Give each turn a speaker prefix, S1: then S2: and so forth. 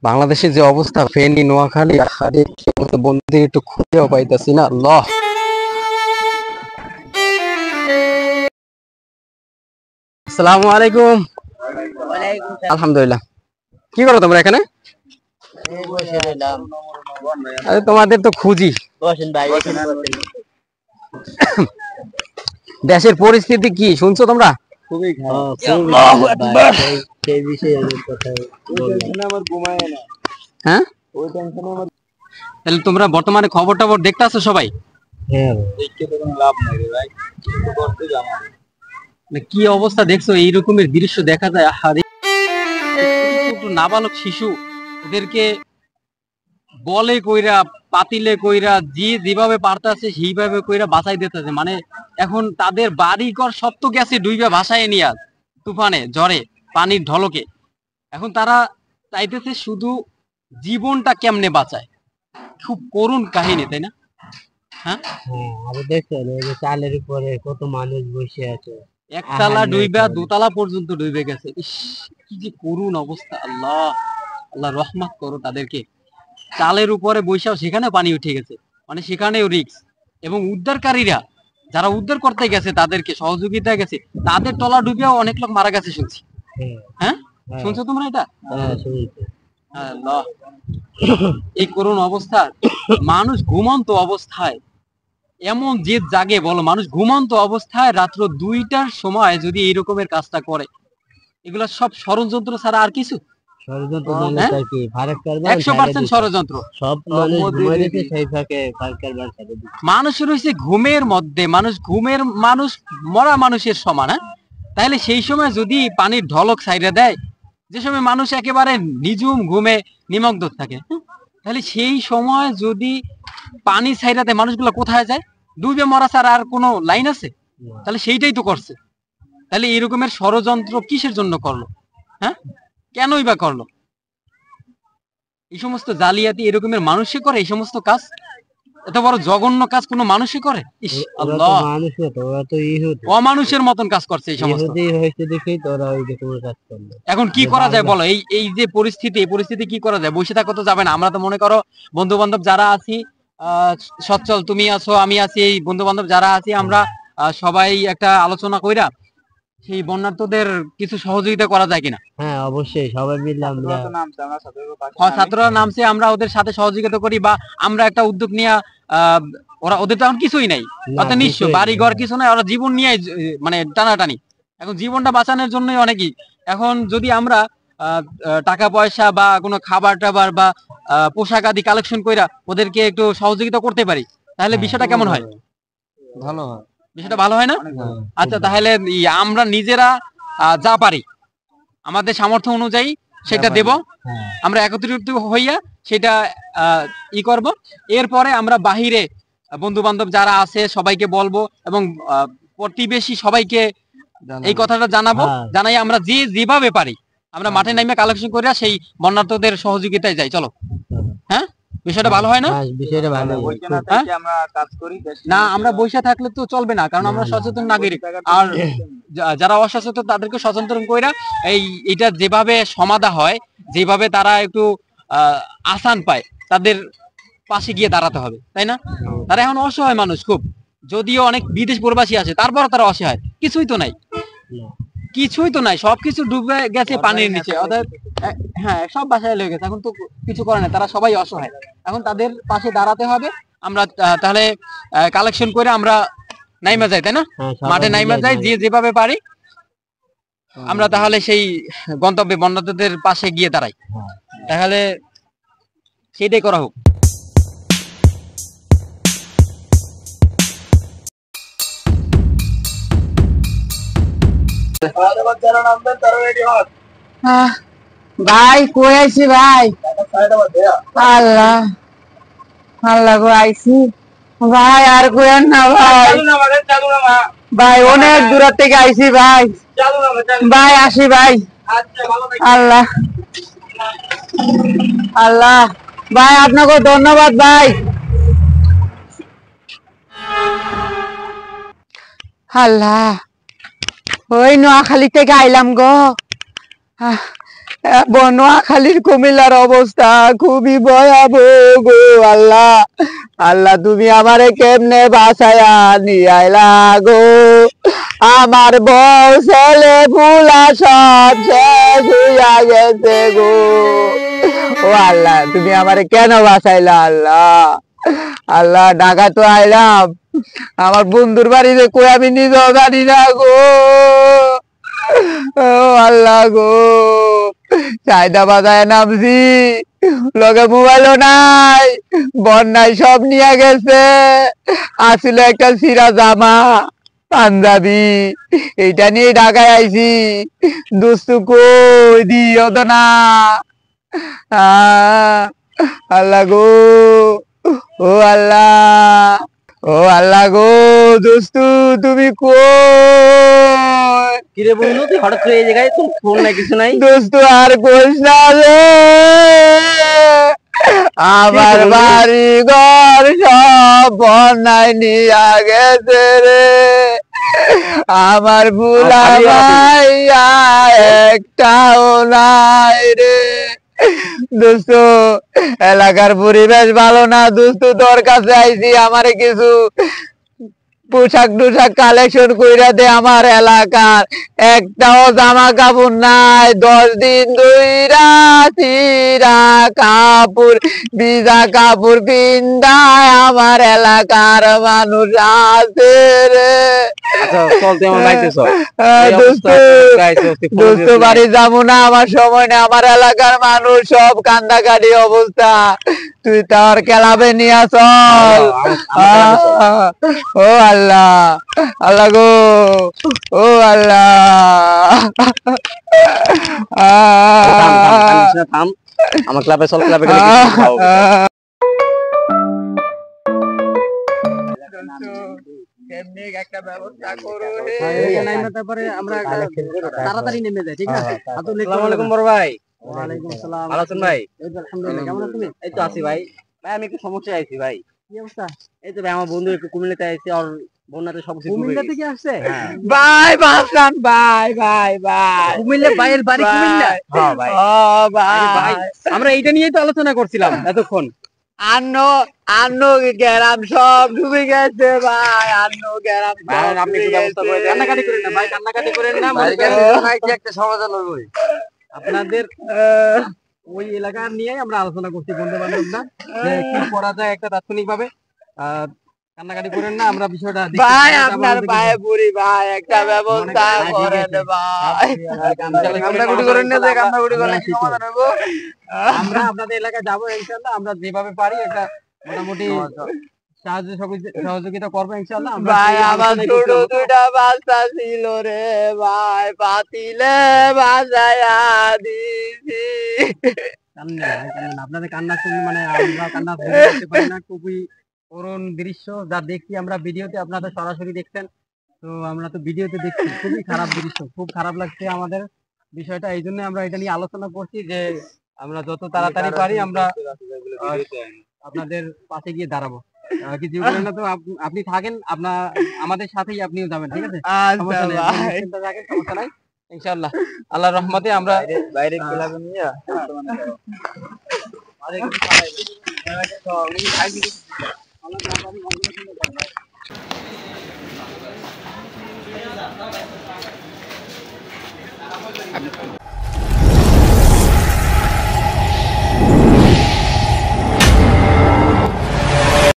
S1: বাংলাদেশের যে অবস্থা, ফেনী, নোয়াখালী, আরে বন্ধু একটু খুঁজেও পাইতাছি না। আল্লাহ, আসসালামু আলাইকুম। আলহামদুলিল্লাহ। কি করো তোমরা এখানে? আরে তোমাদের তো খুঁজি। দেশের পরিস্থিতি কি শুনছো তোমরা? খুবই খারাপ। হ্যাঁ, তাহলে তোমরা বর্তমানে খবর টবর দেখতে আসো সবাই? কি অবস্থা দেখছো? এইরকমের দৃশ্য দেখা যায়। আহারে, নাবালক শিশু, ওদেরকে বলে কইরা, পাতিলে কইরা, যেভাবে পারতাছে সেইভাবে কইরা বাঁচাই দিতেছে। মানে এখন তাদের বাড়ি ঘর সব তো গেছে ডুইবা, ভাসায় নিয়ে তুফানে, ঝড়ে, পানির ঢলকে। এখন তারা চাইতেছে শুধু জীবনটা কেমনে বাঁচায়। খুব করুণ কাহিনী, তাই না? হ্যাঁ,
S2: দেখছেন চালের উপরে কত মানুষ বসে আছে,
S1: একতলা ডুইবা দোতলা পর্যন্ত ডুবে গেছে। ইস, কি যে করুণ অবস্থা। আল্লাহ, আল্লাহ রহমত করো তাদেরকে। চালের উপরে বৈশাও সেখানে পানি উঠে গেছে, মানে সেখানেও রিস্ক। এবং উদ্ধারকারীরা যারা উদ্ধার করতে গেছে, তাদেরকে সহযোগিতা গেছে, তাদের তলা ডুবিয়াও অনেক লোক মারা গেছে শুনছি। হ্যাঁ, শুনছো তোমরা এটা? আল্লাহ, এই করুণ অবস্থা। মানুষ ঘুমন্ত অবস্থায় এমন যে জাগে বলো, মানুষ ঘুমন্ত অবস্থায় রাত্র 2টার সময় যদি এই রকমের কাজটা করে, এগুলা সব ষড়যন্ত্র ছাড়া আর কিছু? মানুষের হয়েছে ঘুমের মধ্যে, মানুষ মরা মানুষের সমান। হ্যাঁ, তাহলে সেই সময় যদি পানির ঢলক ছাইড়া দেয়, যে সময় মানুষ একেবারে নিঝুম ঘুমে নিমগ্ন থাকে, তাহলে সেই সময় যদি পানি ছাইড়া দেয়, মানুষগুলো কোথায় যায়? ডুবে মরা ছাড়া আর কোনো লাইন আছে? তাহলে সেইটাই তো করছে। তাহলে এরকমের ষড়যন্ত্র কিসের জন্য করলো? হ্যাঁ, কেনই বা করলো? এই সমস্ত জালিয়াতি এরকমের মানুষে করে এই সমস্ত কাজ? এত বড় জঘন্য কাজ কোনো মানুষে করে? ইস আল্লাহ, অমানুষের মতন কাজ করছে এই সমস্ত। এখন কি করা যায় বলো? এই যে পরিস্থিতি, এই পরিস্থিতি কি করা যায়? বসে থাকতে তো যাবে না। আমরা তো মনে করো বন্ধু বান্ধব যারা আছি, সচ্ছল, তুমি আছো, আমি আছি, এই বন্ধু বান্ধব যারা আছি, আমরা সবাই একটা আলোচনা কইরা সেই বন্যার্থদের কিছু সহযোগিতা করা যায় কিনা?
S2: হ্যাঁ, অবশ্যই সবাই মিলে আমরা
S1: ছাত্ররা নামছে, আমরা ওদের সাথে সহযোগিতা করি, বা আমরা একটা উদ্যোগ নিয়ে, ওরা, ওদের তো এখন কিছুই নাই, অর্থাৎ নিঃস্ব, বাড়ি ঘর কিছু নাই, ওরা জীবন নিয়ে মানে টানাটানি। এখন জীবনটা বাঁচানোর জন্যই অনেকই। এখন যদি আমরা টাকা পয়সা বা কোনো খাবার টাবার বা পোশাক আদি কালেকশন কইরা ওদেরকে একটু সহযোগিতা করতে পারি, তাহলে বিষয়টা কেমন হয়?
S2: ভালো হয়।
S1: বিষয়টা ভালো হয় না? আচ্ছা, তাহলে আমরা নিজেরা যা পারি আমাদের সামর্থ্য অনুযায়ী সেটা দেব। আমরা একত্রিত হইয়া সেটা ই করব। এরপরে আমরা বাহিরে বন্ধু বান্ধব যারা আছে সবাইকে বলবো, এবং প্রতিবেশী সবাইকে এই কথাটা জানাবো। জানাই আমরা যেভাবে পারি আমরা মাঠে নামে কালেকশন করে সেই বন্যার্থদের সহযোগিতায় যাই। চলো। হ্যাঁ, বিষয়টা ভালো হয় না?
S2: বিষয়টা ভালো।
S1: না, আমরা বসে থাকলে তো চলবে না, কারণ আমরা সচেতন নাগরিক। আর যারা অসচেতন তাদেরকে সচেতন কইরা এটা যেভাবে সমাধা হয়, যেভাবে তারা একটু আসান পায়, তাদের পাশে গিয়ে দাঁড়াতে হবে, তাই না? তারা এখন অসহায় মানুষ খুব, যদিও অনেক বিদেশ প্রবাসী আছে, তারপর তারা অসহায়। কিছুই তো নাই, কিছুই তো নাই, সবকিছু ডুবে গেছে পানির নিচে। অর্থাৎ হ্যাঁ, সব বাসায় লেগে গেছে, এখন তো কিছু করে না, তারা সবাই অসহায়। এখন তাদের পাশে দাঁড়াতে হবে। আমরা তাহলে কালেকশন করে আমরা নাইমা যাই, তাই না? মাঠে নাইমা যাই, যেভাবে পারি আমরা, তাহলে সেই গন্তব্যে বন্যার্থদের পাশে গিয়ে দাঁড়াই। তাহলে সেটাই করা হোক।
S3: ভাই কই আইছি ভাই? আল্লাহ, আল্লাহ গো আইছি ভাই, আর কইেন না ভাই। ভাই অনেক দূর থেকে আইছি ভাই। ভাই আসি ভাই। আল্লাহ, আল্লাহ ভাই, আপনাকে ধন্যবাদ ভাই। আল্লাহ, ওই নোয়াখালী থেকে আইলাম গো। নোয়াখালীর কুমিল্লার অবস্থা খুবই ভয়াবহ গো আল্লাহ। আল্লাহ তুমি আমারে কেমনে বাঁচায়া নিয়ে আইলা গো, আমার বউ ছেলে ফুলা সব শেষ হইয়া গেছে গো। ও আল্লাহ তুমি আমারে কেন বাঁচাইলা আল্লাহ। আল্লাহ ঢাকা তো আইলাম, আমার বন্ধুর বাড়িতে কই আমি নিজেও জানি না গো। ও আল্লাহ গো, চাহিদা বাজায় নামছি, লগে মোবাইলও নাই, বন্যায় সব নিয়ে গেছে। আসছিল একটা ছিঁড়া জামা পাঞ্জাবি, এইটা নিয়ে ঢাকায় আইছি। দুস্তু কই দিও তো না। আল্লাহ গো, ও আল্লাহ, ও আল্লাহ গো, দোস্তু তুমি কই?
S2: কিরে বন্ধু, তুই হঠাৎ করে এই জায়গায়, তোর ফোন নাই কিছু নাই?
S3: দোস্তু আর কইস না রে, আমার বাড়ি ঘর সব বন্যায় নিয়া গেছে রে। আমার বুলা ভাইয়া একটাও নাই রে। দোস্ত এলাকার পরিবেশ ভালো না দোস্ত, তোর কাছে আইছি আমারে কিছু পোশাক টুশাক কালেকশন কইরা দে। আমার এলাকার একটাও জামা কাপড় নাই, 10 দিন ধইরা চিরা কাপড় ভিজা কাপড় পিন্দায় আমার এলাকার মানুষ আছে রে।
S2: আচ্ছা চল, তুই আমার বাড়িতে চল।
S3: দোস্ত বাড়ি যাবো না, আমার সময় নেই। আমার এলাকার মানুষ সব কান্দাকাটি অবস্থা, তুই তোর ক্লাবে নিয়ে চল। ও আল্লাহ, আল্লাহ গো, ও আল্লাহ।
S2: থাম, আমার ক্লাবে চল, ক্লাবে
S3: একটা ব্যবস্থা করো
S1: তারপরে আমরা তাড়াতাড়ি নেমে যাই, ঠিক আছে?
S2: আসসালামু আলাইকুম বড় ভাই।
S1: ওয়ালাইকুম আসসালাম।
S2: ভালো আছেন ভাই?
S1: এই তো আলহামদুলিল্লাহ, কেমন আছেন?
S2: এই তো আছি ভাই। ভাই আমি একটু সমস্যায় আছি ভাই।
S1: কি অবস্থা?
S2: এই তো ভাই, আমার বন্ধু একটু কুমিল্লাতে আইছে, আর বন্যাতে সব কিছু
S1: কুমিল্লা থেকে আসছে?
S3: ভাই বাসলাম, ভাই ভাই ভাই
S1: কুমিল্লা, ভাইয়ের বাড়ি কুমিল্লা?
S2: হ্যাঁ ভাই।
S3: ও ভাই,
S1: আমরা এইটা নিয়েই তো আলোচনা করছিলাম এতক্ষণ।
S3: আন্ন গ্রাম সব ডুবে গেছে ভাই, আন্ন গ্রাম
S2: ভাই, আপনি একটু ব্যবস্থা করে দেন।
S1: কান্নাকাটি করেন না ভাই, কান্নাকাটি করেন না।
S2: একটা সমাধান হলো।
S1: আপনাদের ওই এলাকা নিয়ে আমরা আলোচনা করছি বন্ধু বান্ধব না, যে কি করা যায় একটা তাৎক্ষণিক ভাবে। কান্নাকাটি করেন না, আমরা বিষয়টা দেখতে
S3: ভাই
S1: চাই।
S3: আপনার পায়ে পড়ি ভাই, একটা ব্যবস্থা করেন ভাই।
S1: কান্নাকাটি করেন না, যে কান্নাকাটি করলে কি সমাধান হইব? আমরা আপনাদের এলাকায় যাবো ইনশাআল্লাহ, আমরা যেভাবে পারি একটা মোটামুটি সহযোগিতা করবো ইনশাআল্লাহ।
S3: ভাই আমার ছোট দুটা বাচ্চা ছিল রে ভাই, পাতিলে বাজায়া দিছি।
S1: আপনাদের কান্না শুনি মানে আমরা কান্না করতে পারি না, খুবই করুণ দৃশ্য যা দেখছি আমরা ভিডিওতে, আপনাদের সরাসরি দেখছেন তো, আমরা তো ভিডিওতে দেখছি, খুবই খারাপ দৃশ্য, খুব খারাপ লাগছে আমাদের বিষয়টা। এই জন্য আমরা এটা নিয়ে আলোচনা করছি যে আমরা যত তাড়াতাড়ি পারি আমরা আপনাদের পাশে গিয়ে দাঁড়াবো। কিছু করেন না তো, আপনি থাকেন, আমাদের সাথেই আপনিও যাবেন, ঠিক আছে? সমস্যা নেই, আপনি নিশ্চিন্তে থাকেন, সমস্যা নাই ইনশাআল্লাহ। আল্লাহর রহমতে আমরা
S3: বাইরে ক্লাবে নিয়ে